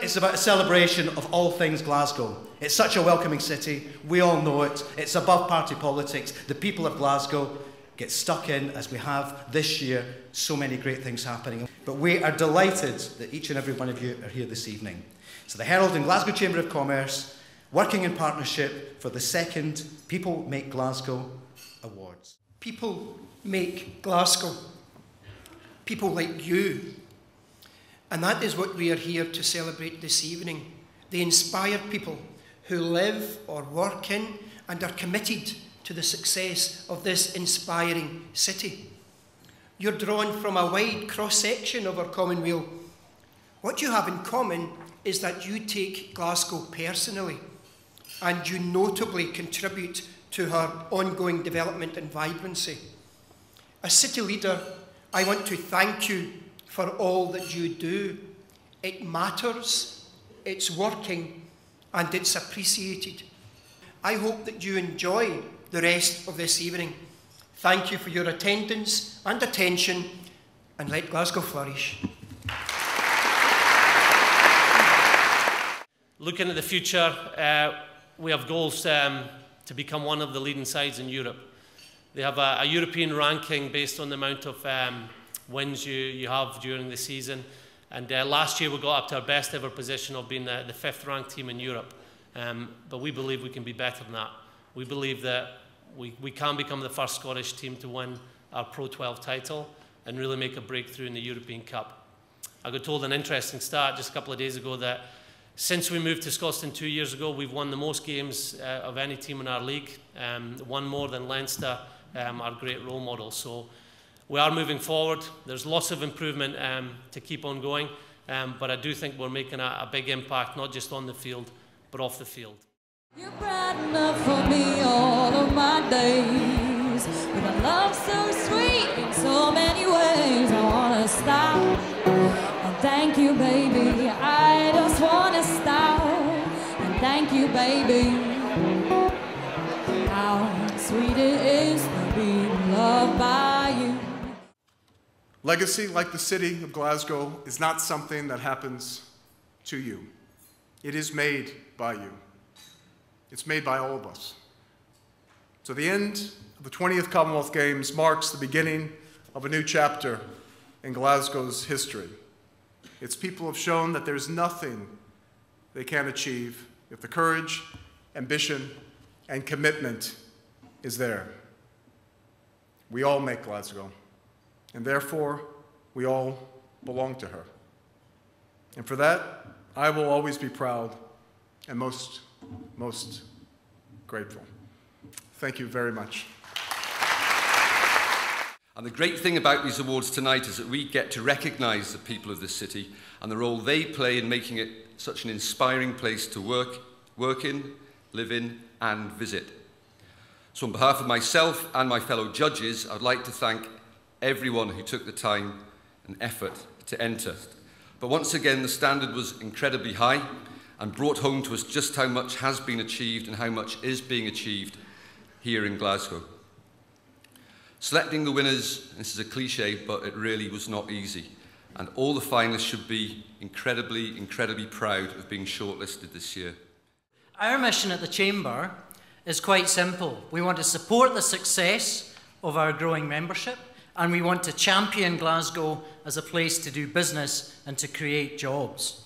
it's about a celebration of all things Glasgow. It's such a welcoming city. We all know it. It's above party politics. The people of Glasgow get stuck in, as we have this year, so many great things happening. But we are delighted that each and every one of you are here this evening. So the Herald and Glasgow Chamber of Commerce, working in partnership for the second People Make Glasgow Awards. People make Glasgow. People like you. And that is what we are here to celebrate this evening. The inspired people who live or work in and are committed to the success of this inspiring city. You're drawn from a wide cross-section of our commonweal. What you have in common is that you take Glasgow personally, and you notably contribute to her ongoing development and vibrancy. As city leader, I want to thank you for all that you do. It matters, it's working, and it's appreciated. I hope that you enjoy the rest of this evening. Thank you for your attendance and attention, and let Glasgow flourish. Looking at the future, we have goals to become one of the leading sides in Europe. They have a European ranking based on the amount of wins you have during the season. And last year we got up to our best ever position of being the 5th ranked team in Europe. But we believe we can be better than that. We believe that we can become the first Scottish team to win our Pro 12 title and really make a breakthrough in the European Cup. I got told an interesting stat just a couple of days ago that since we moved to Scotland 2 years ago, we've won the most games of any team in our league, one more than Leinster, our great role model. So we are moving forward. There's lots of improvement to keep on going, but I do think we're making a big impact, not just on the field, but off the field. You're bright enough for me all of my days, with a love so sweet in so many ways. I wanna stop and thank you, baby. I just wanna stop and thank you, baby. How sweet it is to be loved by you. Legacy, like the city of Glasgow, is not something that happens to you. It is made by you. It's made by all of us. So the end of the 20th Commonwealth Games marks the beginning of a new chapter in Glasgow's history. Its people have shown that there's nothing they can't achieve if the courage, ambition, and commitment is there. We all make Glasgow, and therefore we all belong to her. And for that, I will always be proud and most grateful. Thank you very much. And the great thing about these awards tonight is that we get to recognise the people of this city and the role they play in making it such an inspiring place to work in, live in, and visit. So on behalf of myself and my fellow judges, I'd like to thank everyone who took the time and effort to enter. But once again, the standard was incredibly high and brought home to us just how much has been achieved and how much is being achieved here in Glasgow. Selecting the winners, this is a cliche, but it really was not easy. And all the finalists should be incredibly, incredibly proud of being shortlisted this year. Our mission at the Chamber is quite simple. We want to support the success of our growing membership, and we want to champion Glasgow as a place to do business and to create jobs.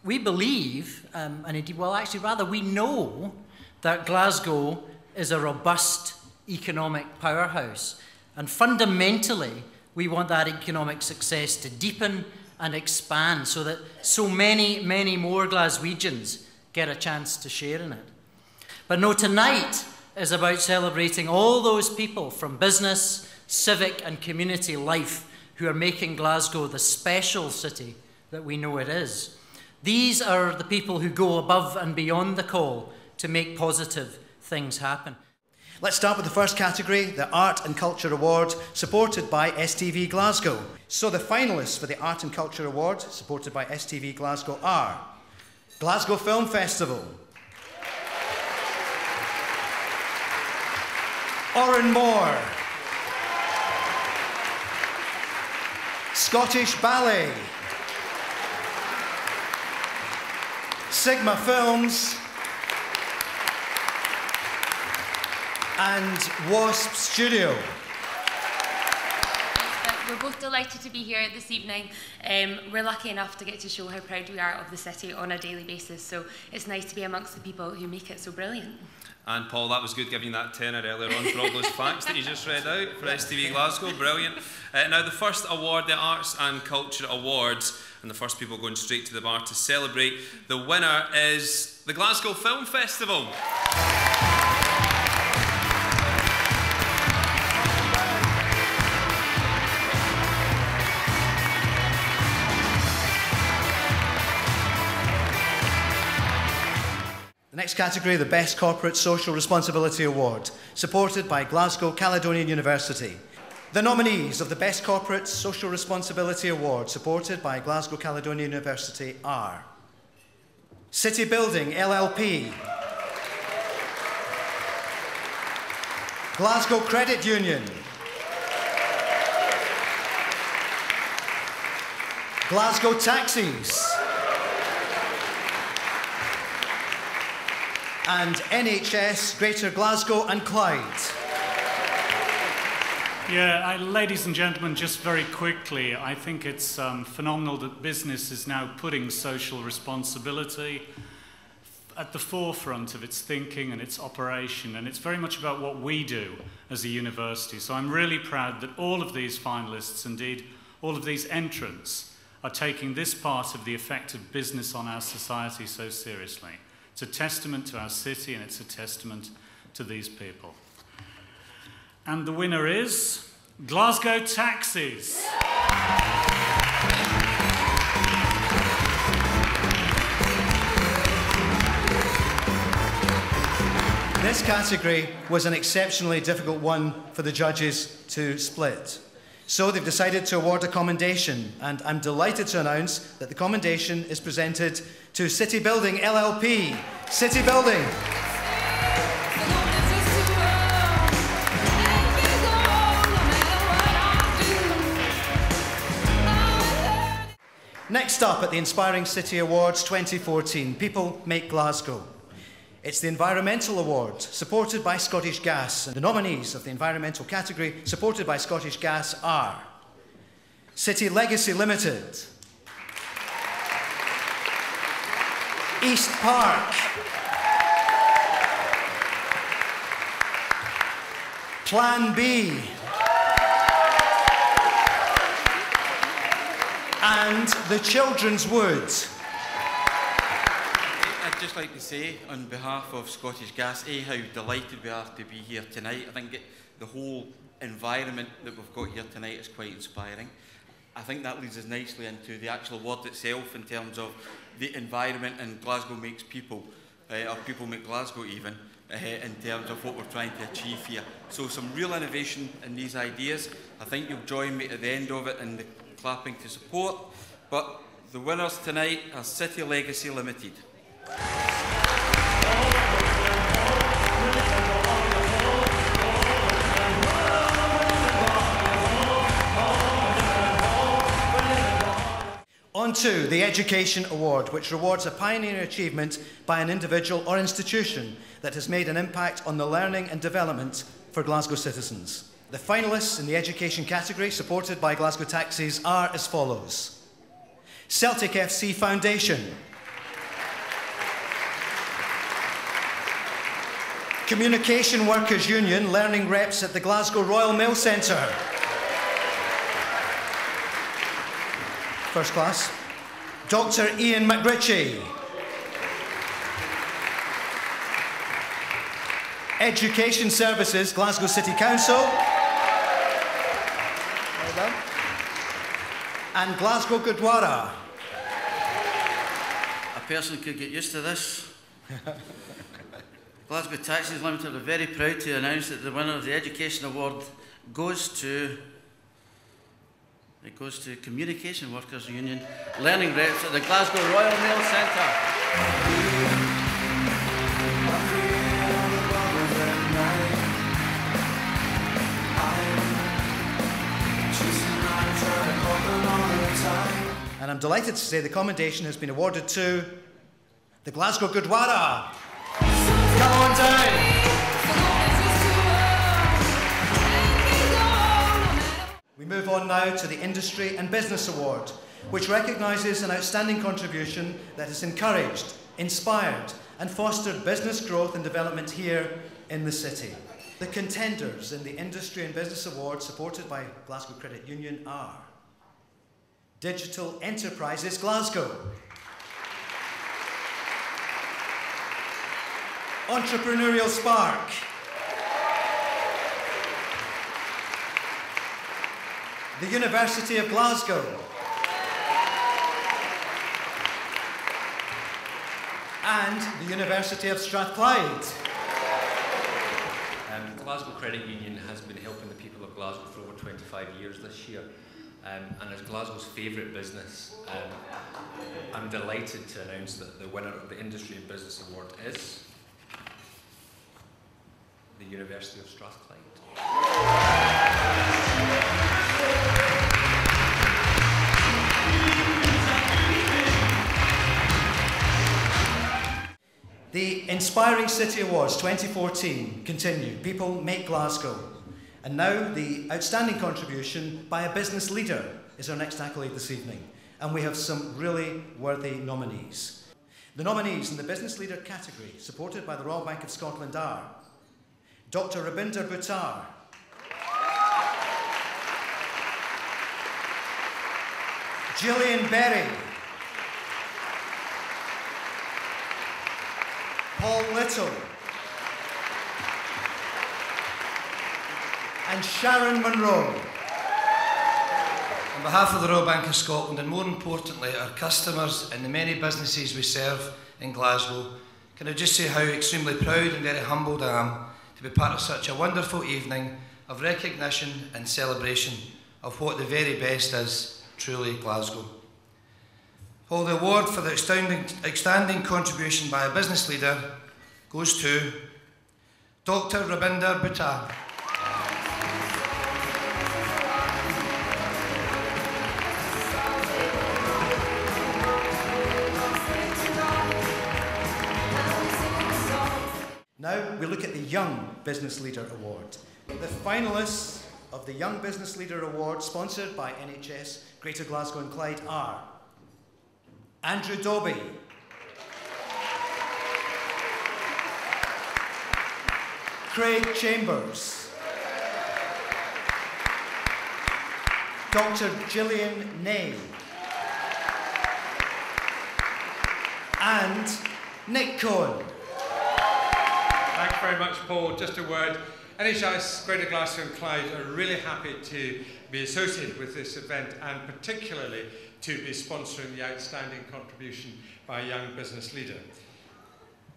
We believe, and indeed, well, actually, rather, we know that Glasgow is a robust economic powerhouse. And fundamentally, we want that economic success to deepen and expand so that so many, many more Glaswegians get a chance to share in it. But no, tonight is about celebrating all those people from business, civic and community life who are making Glasgow the special city that we know it is. These are the people who go above and beyond the call to make positive things happen. Let's start with the first category, the Art and Culture Award, supported by STV Glasgow. So the finalists for the Art and Culture Award, supported by STV Glasgow, are Glasgow Film Festival, Oran Moore, Scottish Ballet, Sigma Films, and Wasp Studio. We're both delighted to be here this evening. We're lucky enough to get to show how proud we are of the city on a daily basis, so it's nice to be amongst the people who make it so brilliant. And Paul, that was good giving that tenor earlier on for all those facts that you just read out for STV Glasgow. Brilliant. Now, the first award, the Arts and Culture Awards, and the first people going straight to the bar to celebrate. The winner is the Glasgow Film Festival. The next category, the Best Corporate Social Responsibility Award, supported by Glasgow Caledonian University. The nominees of the Best Corporate Social Responsibility Award, supported by Glasgow Caledonian University, are City Building LLP, Glasgow Credit Union, Glasgow Taxis, and NHS Greater Glasgow and Clyde. Yeah, ladies and gentlemen, just very quickly, I think it's phenomenal that business is now putting social responsibility at the forefront of its thinking and its operation, and it's very much about what we do as a university. So I'm really proud that all of these finalists, indeed all of these entrants, are taking this part of the effect of business on our society so seriously. It's a testament to our city, and it's a testament to these people. And the winner is Glasgow Taxis. This category was an exceptionally difficult one for the judges to split. So they've decided to award a commendation, and I'm delighted to announce that the commendation is presented to City Building LLP. City Building. Next up at the Inspiring City Awards 2014, People Make Glasgow. It's the Environmental Award, supported by Scottish Gas. And the nominees of the environmental category, supported by Scottish Gas, are City Legacy Limited, East Park, Plan B, and the Children's Wood. I'd just like to say, on behalf of Scottish Gas, how delighted we are to be here tonight. I think the whole environment that we've got here tonight is quite inspiring. I think that leads us nicely into the actual award itself in terms of the environment, and Glasgow makes people, or people make Glasgow even, in terms of what we're trying to achieve here. So some real innovation in these ideas. I think you'll join me at the end of it in the clapping to support. But the winners tonight are City Legacy Limited. On to the Education Award, which rewards a pioneering achievement by an individual or institution that has made an impact on the learning and development for Glasgow citizens. The finalists in the education category, supported by Glasgow Taxis, are as follows: Celtic FC Foundation, Communication Workers Union Learning Reps at the Glasgow Royal Mail Centre. First class, Dr. Ian McRitchie. Education Services, Glasgow City Council. Well done. And Glasgow Gurdwara. A person could get used to this. Glasgow Taxis Limited are very proud to announce that the winner of the Education Award goes to Communication Workers Union Learning Reps at the Glasgow Royal Mail Centre. And I'm delighted to say the commendation has been awarded to The Glasgow Gurdwara. Come on down. We move on now to the Industry and Business Award, which recognises an outstanding contribution that has encouraged, inspired and fostered business growth and development here in the city. The contenders in the Industry and Business Award, supported by Glasgow Credit Union, are Digital Enterprises Glasgow, Entrepreneurial Spark, the University of Glasgow, and the University of Strathclyde. Glasgow Credit Union has been helping the people of Glasgow for over 25 years this year. And as Glasgow's favourite business, I'm delighted to announce that the winner of the Industry and Business Award is the University of Strathclyde. The Inspiring City Awards 2014 continue. People make Glasgow. And now the outstanding contribution by a business leader is our next accolade this evening. And we have some really worthy nominees. The nominees in the business leader category, supported by the Royal Bank of Scotland, are Dr. Rabinder Buttar, Gillian Berry, Paul Little, and Sharon Munro. On behalf of the Royal Bank of Scotland, and more importantly our customers and the many businesses we serve in Glasgow, can I just say how extremely proud and very humbled I am to be part of such a wonderful evening of recognition and celebration of what the very best is, truly Glasgow. Well, the award for the outstanding contribution by a business leader goes to Dr. Rabinder Buttar. Now we look at the Young Business Leader Award. The finalists of the Young Business Leader Award, sponsored by NHS Greater Glasgow and Clyde, are Andrew Dobby, Craig Chambers, Dr. Gillian Ney, and Nick Cohen. Thank you very much, Paul. Just a word. NHS Greater Glasgow and Clyde are really happy to be associated with this event, and particularly to be sponsoring the outstanding contribution by a young business leader.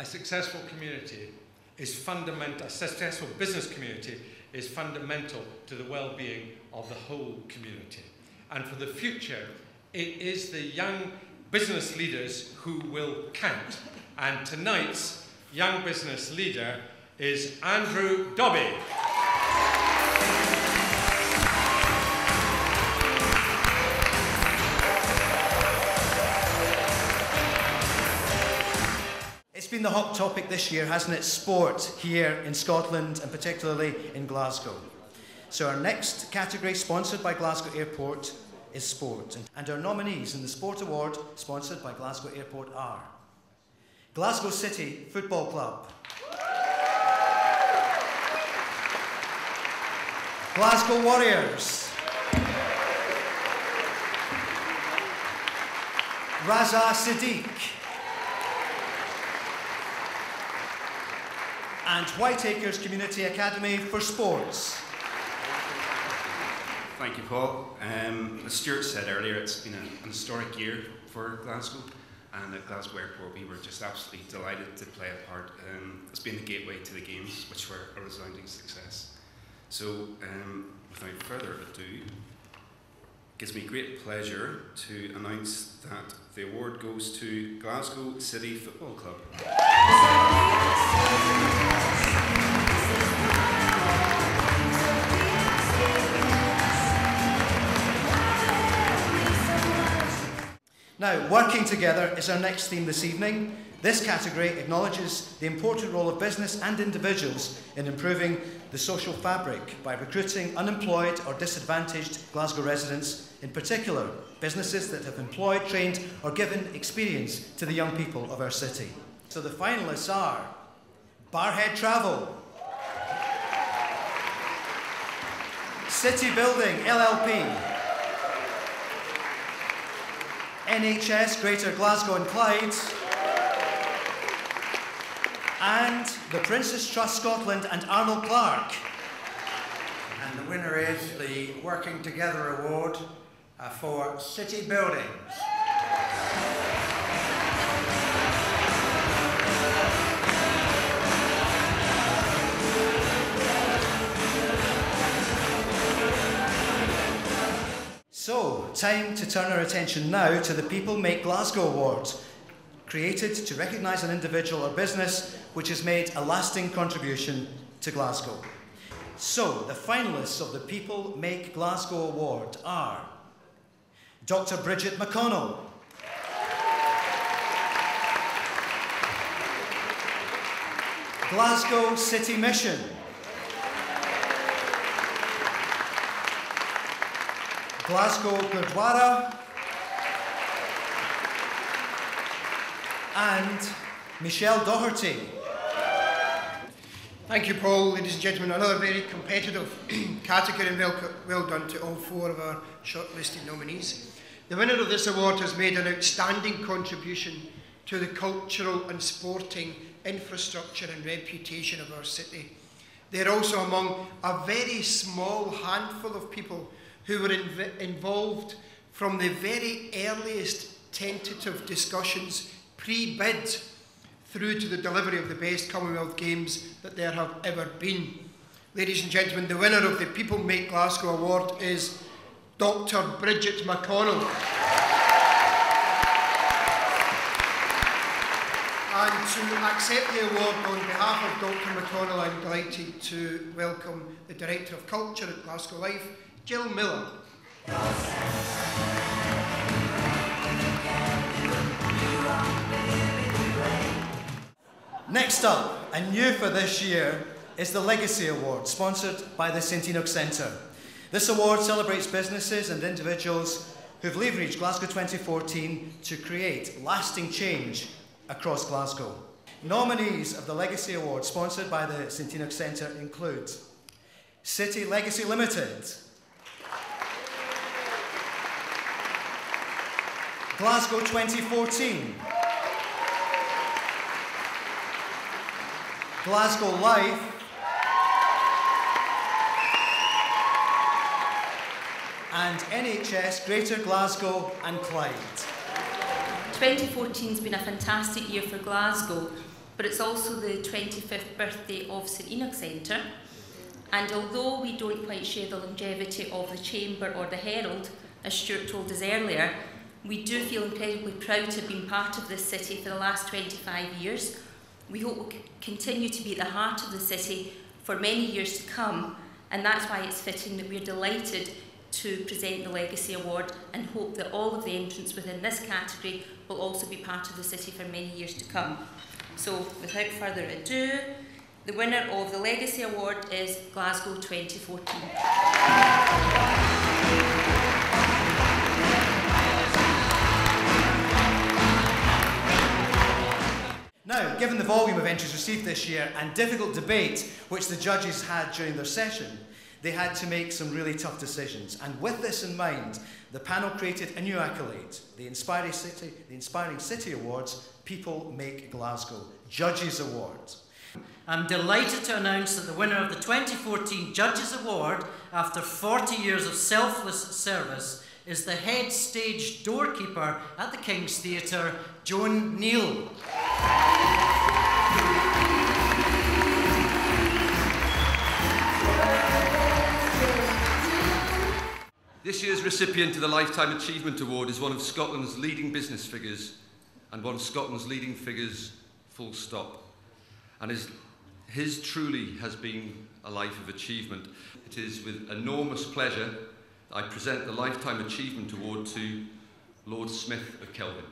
A successful community is fundamental, a successful business community is fundamental to the well-being of the whole community. And for the future, it is the young business leaders who will count. And tonight's young business leader is Andrew Dobby. It's been the hot topic this year, hasn't it? Sport here in Scotland and particularly in Glasgow. So our next category, sponsored by Glasgow Airport, is sport. And our nominees in the Sport Award, sponsored by Glasgow Airport, are Glasgow City Football Club, Glasgow Warriors, Raza Siddiq, and Whiteacres Community Academy for Sports. Thank you, Paul. As Stuart said earlier, it's been an historic year for Glasgow, and at Glasgow Airport we were just absolutely delighted to play a part. It's been the gateway to the games, which were a resounding success. So, without further ado, it gives me great pleasure to announce that the award goes to Glasgow City Football Club. Now, working together is our next theme this evening, This category acknowledges the important role of business and individuals in improving the social fabric by recruiting unemployed or disadvantaged Glasgow residents, in particular businesses that have employed, trained or given experience to the young people of our city. So the finalists are Barhead Travel, City Building LLP, NHS Greater Glasgow and Clyde, and the Prince's Trust Scotland and Arnold Clark. And the winner is the Working Together Award for City Buildings. So, time to turn our attention now to the People Make Glasgow Awards, created to recognise an individual or business which has made a lasting contribution to Glasgow. So, the finalists of the People Make Glasgow Award are Dr. Bridget McConnell, Glasgow City Mission, Glasgow Gurdwara, and Michelle Doherty. Thank you, Paul. Ladies and gentlemen, another very competitive category, and well done to all four of our shortlisted nominees. The winner of this award has made an outstanding contribution to the cultural and sporting infrastructure and reputation of our city. They are also among a very small handful of people who were involved from the very earliest tentative discussions pre-bid through to the delivery of the best Commonwealth Games that there have ever been. Ladies and gentlemen, the winner of the People Make Glasgow Award is Dr. Bridget McConnell. And to accept the award on behalf of Dr. McConnell, I'm delighted to welcome the Director of Culture at Glasgow Life, Jill Miller. Next up, and new for this year, is the Legacy Award, sponsored by the St Enoch Centre. This award celebrates businesses and individuals who've leveraged Glasgow 2014 to create lasting change across Glasgow. Nominees of the Legacy Award, sponsored by the St Enoch Centre, include City Legacy Limited, Glasgow 2014, Glasgow Life, and NHS Greater Glasgow and Clyde. 2014 has been a fantastic year for Glasgow, but it's also the 25th birthday of St Enoch Centre. And although we don't quite share the longevity of the Chamber or the Herald, as Stuart told us earlier, we do feel incredibly proud to have been part of this city for the last 25 years. We hope we'll continue to be at the heart of the city for many years to come, and that's why it's fitting that we're delighted to present the Legacy Award and hope that all of the entrants within this category will also be part of the city for many years to come. So, without further ado, the winner of the Legacy Award is Glasgow 2014. Now, given the volume of entries received this year and difficult debate which the judges had during their session, they had to make some really tough decisions. And with this in mind, the panel created a new accolade, the Inspiring City Awards, People Make Glasgow Judges Award. I'm delighted to announce that the winner of the 2014 Judges Award, after 40 years of selfless service, is the head stage doorkeeper at the King's Theatre, Joan Neal. This year's recipient of the Lifetime Achievement Award is one of Scotland's leading business figures and one of Scotland's leading figures, full stop. And his truly has been a life of achievement. It is with enormous pleasure that I present the Lifetime Achievement Award to Lord Smith of Kelvin.